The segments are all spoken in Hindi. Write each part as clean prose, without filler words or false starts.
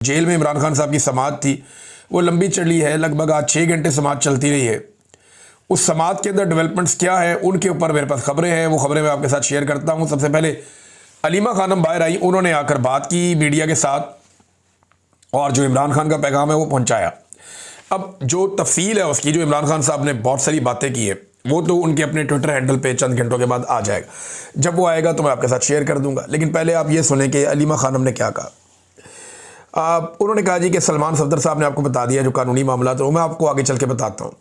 जेल में इमरान खान साहब की समाअत थी, वो लंबी चली है, लगभग आज 6 घंटे समाअत चलती रही है। उस समाअत के अंदर डेवलपमेंट्स क्या है उनके ऊपर मेरे पास खबरें हैं, वो खबरें मैं आपके साथ शेयर करता हूँ। सबसे पहले अलीमा खानम बाहर आई, उन्होंने आकर बात की मीडिया के साथ और जो इमरान खान का पैगाम है वो पहुँचाया। अब जो तफसील है उसकी, जो इमरान खान साहब ने बहुत सारी बातें की है, वो तो उनके अपने ट्विटर हैंडल पे चंद घंटों के बाद आ जाएगा। जब वो आएगा तो मैं आपके साथ शेयर कर दूंगा, लेकिन पहले आप ये सुने कि अलीमा खानम ने क्या कहा। उन्होंने कहा जी कि सलमान सफदर साहब ने आपको बता दिया जो कानूनी मामला, तो मैं आपको आगे चल के बताता हूँ।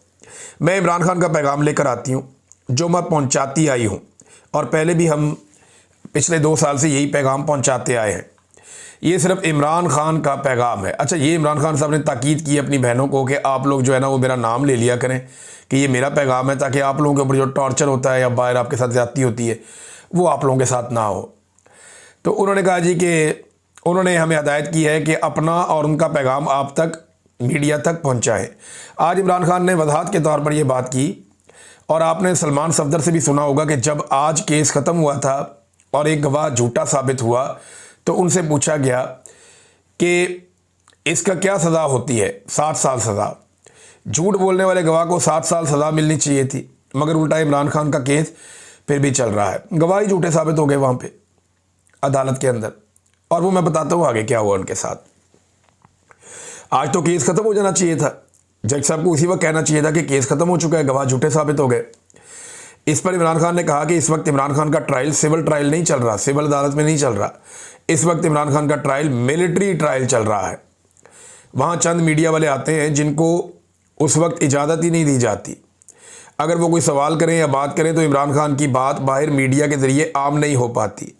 मैं इमरान खान का पैगाम लेकर आती हूँ जो मैं पहुँचाती आई हूँ, और पहले भी हम पिछले 2 साल से यही पैगाम पहुँचाते आए हैं। ये सिर्फ इमरान खान का पैगाम है। अच्छा, ये इमरान खान साहब ने ताकीद की अपनी बहनों को कि आप लोग जो है ना वो मेरा नाम ले लिया करें कि ये मेरा पैगाम है, ताकि आप लोगों के ऊपर जो टॉर्चर होता है या बाहर आपके साथ ज़्यादती होती है वो आप लोगों के साथ ना हो। तो उन्होंने कहा जी कि उन्होंने हमें हदायत की है कि अपना और उनका पैगाम आप तक, मीडिया तक पहुँचाएँ। आज इमरान खान ने वजाहत के तौर पर यह बात की, और आपने सलमान सफदर से भी सुना होगा कि जब आज केस ख़त्म हुआ था और एक गवाह झूठा साबित हुआ तो उनसे पूछा गया कि इसका क्या सज़ा होती है। 7 साल सज़ा। झूठ बोलने वाले गवाह को 7 साल सज़ा मिलनी चाहिए थी, मगर उल्टा इमरान खान का केस फिर भी चल रहा है। गवाह ही झूठे साबित हो गए वहाँ पे अदालत के अंदर, और वो मैं बताता हूँ आगे क्या हुआ उनके साथ। आज तो केस ख़त्म हो जाना चाहिए था, जज साहब को उसी वक्त कहना चाहिए था कि केस ख़त्म हो चुका है, गवाह झूठे साबित हो गए। इस पर इमरान खान ने कहा कि इस वक्त इमरान खान का ट्रायल सिविल ट्रायल नहीं चल रहा, सिविल अदालत में नहीं चल रहा। इस वक्त इमरान खान का ट्रायल मिलिट्री ट्रायल चल रहा है। वहाँ चंद मीडिया वाले आते हैं जिनको उस वक्त इजाज़त ही नहीं दी जाती। अगर वो कोई सवाल करें या बात करें तो इमरान खान की बात बाहर मीडिया के ज़रिए आम नहीं हो पाती।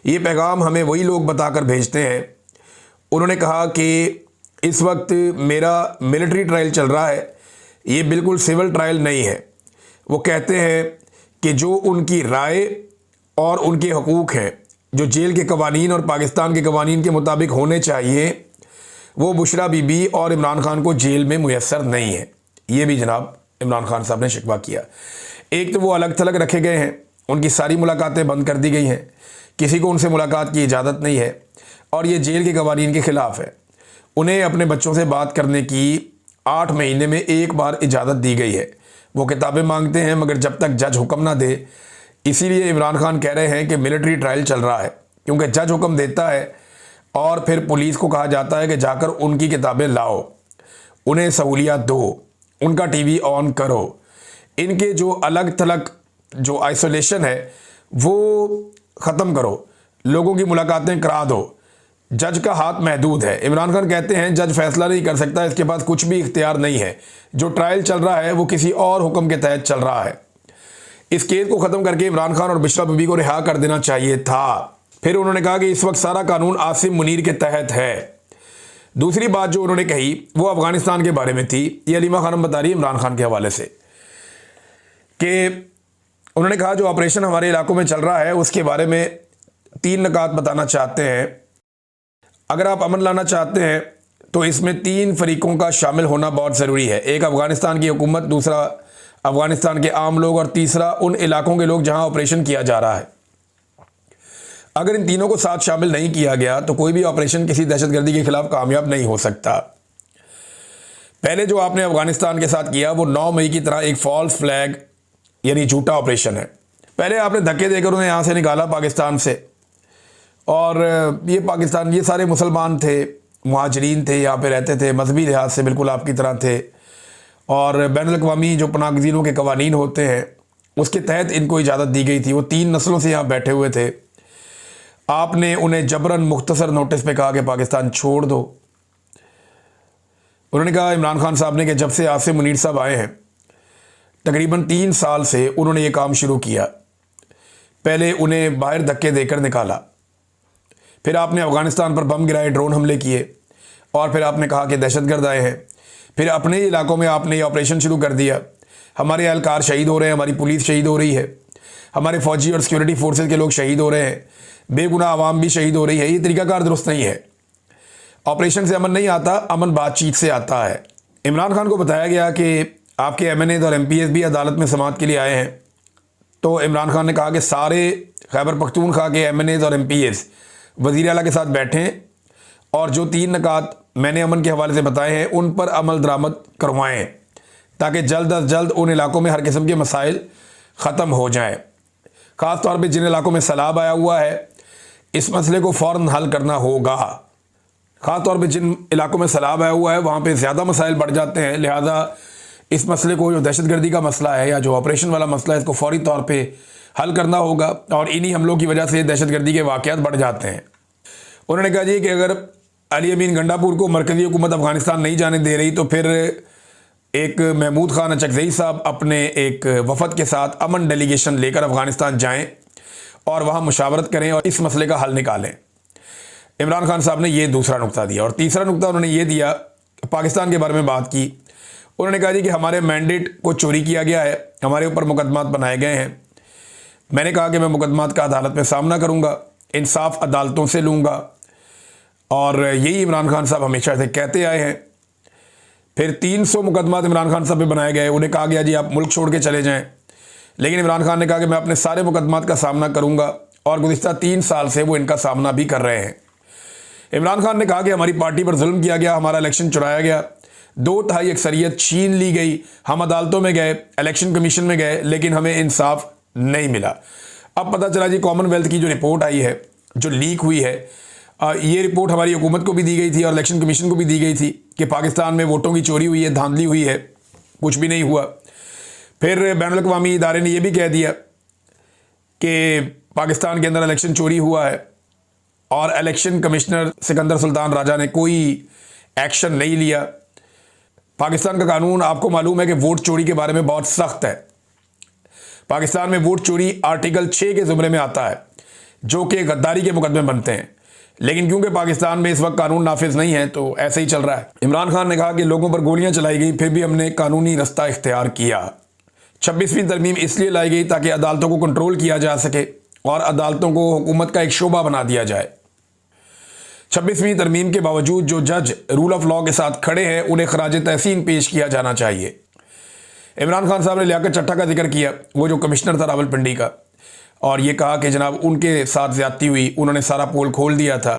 ये पैगाम हमें वही लोग बताकर भेजते हैं। उन्होंने कहा कि इस वक्त मेरा मिलिट्री ट्रायल चल रहा है, ये बिल्कुल सिविल ट्रायल नहीं है। वो कहते हैं कि जो उनकी राय और उनके हकूक़ हैं, जो जेल के कवानीन और पाकिस्तान के कवानीन के मुताबिक होने चाहिए, वो बुशरा बीबी और इमरान खान को जेल में मुयस्सर नहीं है। ये भी जनाब इमरान खान साहब ने शिकवा किया। एक तो वो अलग थलग रखे गए हैं, उनकी सारी मुलाकातें बंद कर दी गई हैं, किसी को उनसे मुलाकात की इजाज़त नहीं है, और ये जेल के कवानीन के ख़िलाफ़ है। उन्हें अपने बच्चों से बात करने की 8 महीने में एक बार इजाज़त दी गई है। वो किताबें मांगते हैं मगर जब तक जज हुक्म ना दे, इसीलिए इमरान खान कह रहे हैं कि मिलिट्री ट्रायल चल रहा है, क्योंकि जज हुक्म देता है और फिर पुलिस को कहा जाता है कि जाकर उनकी किताबें लाओ, उन्हें सहूलियत दो, उनका टीवी ऑन करो। इनके जो अलग थलग जो आइसोलेशन है वो ख़त्म करो, लोगों की मुलाकातें करा दो। जज का हाथ महदूद है। इमरान खान कहते हैं जज फैसला नहीं कर सकता, इसके पास कुछ भी इख्तियार नहीं है। जो ट्रायल चल रहा है वो किसी और हुक्म के तहत चल रहा है। इस केस को ख़त्म करके इमरान खान और बुशरा बीबी को रिहा कर देना चाहिए था। फिर उन्होंने कहा कि इस वक्त सारा कानून आसिम मुनीर के तहत है। दूसरी बात जो उन्होंने कही वो अफगानिस्तान के बारे में थी। ये अलीमा खानम बता रही है इमरान खान के हवाले से कि उन्होंने कहा जो ऑपरेशन हमारे इलाकों में चल रहा है उसके बारे में 3 नुकात बताना चाहते हैं। अगर आप अमन लाना चाहते हैं तो इसमें 3 फरीकों का शामिल होना बहुत ज़रूरी है। एक अफ़गानिस्तान की हुकूमत, दूसरा अफ़गानिस्तान के आम लोग, और तीसरा उन इलाकों के लोग जहां ऑपरेशन किया जा रहा है। अगर इन तीनों को साथ शामिल नहीं किया गया तो कोई भी ऑपरेशन किसी दहशतगर्दी के खिलाफ कामयाब नहीं हो सकता। पहले जो आपने अफ़गानिस्तान के साथ किया वो 9 मई की तरह एक फॉल्स फ्लैग यानी झूठा ऑपरेशन है। पहले आपने धक्के देकर उन्हें यहाँ से निकाला पाकिस्तान से, और ये पाकिस्तान, ये सारे मुसलमान थे, मुहाजिरीन थे, यहाँ पे रहते थे, मजहबी लिहाज से बिल्कुल आपकी तरह थे, और बैनुल-अक़वामी जो पनागज़ीनों के कवानीन होते हैं उसके तहत इनको इजाज़त दी गई थी। वो 3 नस्लों से यहाँ बैठे हुए थे। आपने उन्हें जबरन मुख्तसर नोटिस पे कहा कि पाकिस्तान छोड़ दो। उन्होंने कहा इमरान खान साहब ने कि जब से आसिम मुनीर साहब आए हैं तकरीबन 3 साल से उन्होंने ये काम शुरू किया। पहले उन्हें बाहर धक्के देकर निकाला, फिर आपने अफ़गानिस्तान पर बम गिराए, ड्रोन हमले किए, और फिर आपने कहा कि दहशतगर्द आए हैं। फिर अपने इलाकों में आपने ये ऑपरेशन शुरू कर दिया। हमारे एहलकार शहीद हो रहे हैं, हमारी पुलिस शहीद हो रही है, हमारे फौजी और सिक्योरिटी फोर्सेज के लोग शहीद हो रहे हैं, बेगुनाह आवाम भी शहीद हो रही है। ये तरीकाकार दुरुस्त नहीं है। ऑपरेशन से अमन नहीं आता, अमन बातचीत से आता है। इमरान खान को बताया गया कि आपके MNAs और MPs भी अदालत में समाअत के लिए आए हैं। तो इमरान खान ने कहा कि सारे खैबर पख्तूनख्वा के MNAs और MPs वज़ीर आला के साथ बैठें और जो 3 निकात मैंने अमन के हवाले से बताए हैं उन पर अमल दरामद करवाएं ताकि जल्द अज जल्द उन इलाकों में हर किस्म के मसाइल ख़त्म हो जाएं। ख़ास तौर पे जिन इलाकों में सैलाब आया हुआ है इस मसले को फ़ौरन हल करना होगा। ख़ास तौर पे जिन इलाकों में सैलाब आया हुआ है वहाँ पे ज़्यादा मसाइल बढ़ जाते हैं, लिहाजा इस मसले को, जो दहशतगर्दी का मसला है या जो ऑपरेशन वाला मसला है, इसको फौरी तौर पे हल करना होगा। और इन्हीं हमलों की वजह से दहशतगर्दी के वाक़यात बढ़ जाते हैं। उन्होंने कहा जी कि अगर अली अमीन गंडापुर को मरकज़ी हुकूमत अफ़गानिस्तान नहीं जाने दे रही तो फिर एक महमूद खान अचकज़ई साहब अपने एक वफ़द के साथ अमन डेलीगेशन लेकर अफ़गानिस्तान जाएं और वहाँ मुशावरत करें और इस मसले का हल निकालें। इमरान खान साहब ने ये दूसरा नुक्ता दिया। और तीसरा नुक्ता उन्होंने ये दिया, पाकिस्तान के बारे में बात की। उन्होंने कहा जी कि हमारे मैंडेट को चोरी किया गया है, हमारे ऊपर मुकदमात बनाए गए हैं। मैंने कहा कि मैं मुकदमात का अदालत में सामना करूँगा, इंसाफ अदालतों से लूँगा, और यही इमरान खान साहब हमेशा से कहते आए हैं। फिर 300 मुकदमात इमरान खान साहब पे बनाए गए। उन्हें कहा गया जी आप मुल्क छोड़ के चले जाएं, लेकिन इमरान खान ने कहा कि मैं अपने सारे मुकदमात का सामना करूंगा, और गुज़िश्ता 3 साल से वो इनका सामना भी कर रहे हैं। इमरान खान ने कहा कि हमारी पार्टी पर जुल्म किया गया, हमारा इलेक्शन चुराया गया, 2/3 अक्सरियत छीन ली गई, हम अदालतों में गए, इलेक्शन कमीशन में गए, लेकिन हमें इंसाफ नहीं मिला। अब पता चला जी कॉमनवेल्थ की जो रिपोर्ट आई है, जो लीक हुई है, ये रिपोर्ट हमारी हुकूमत को भी दी गई थी और इलेक्शन कमीशन को भी दी गई थी कि पाकिस्तान में वोटों की चोरी हुई है, धांधली हुई है, कुछ भी नहीं हुआ। फिर बैनुल अक़वामी इदारे ने यह भी कह दिया कि पाकिस्तान के अंदर इलेक्शन चोरी हुआ है और इलेक्शन कमिश्नर सिकंदर सुल्तान राजा ने कोई एक्शन नहीं लिया। पाकिस्तान का कानून आपको मालूम है कि वोट चोरी के बारे में बहुत सख्त है। पाकिस्तान में वोट चोरी आर्टिकल 6 के ज़ुमरे में आता है, जो कि गद्दारी के मुकदमे बनते हैं, लेकिन क्योंकि पाकिस्तान में इस वक्त कानून नाफिज नहीं है तो ऐसे ही चल रहा है। इमरान खान ने कहा कि लोगों पर गोलियां चलाई गई, फिर भी हमने कानूनी रास्ता इख्तियार किया। 26वीं तरमीम इसलिए लाई गई ताकि अदालतों को कंट्रोल किया जा सके और अदालतों को हुकूमत का एक शोबा बना दिया जाए। 26वीं तरमीम के बावजूद जो जज रूल ऑफ लॉ के साथ खड़े हैं उन्हें खराज तहसीन पेश किया जाना चाहिए। इमरान खान साहब ने लियाकत चट्टा का जिक्र किया, वो जो कमिश्नर था रावलपिंडी का, और ये कहा कि जनाब उनके साथ ज्यादती हुई, उन्होंने सारा पोल खोल दिया था।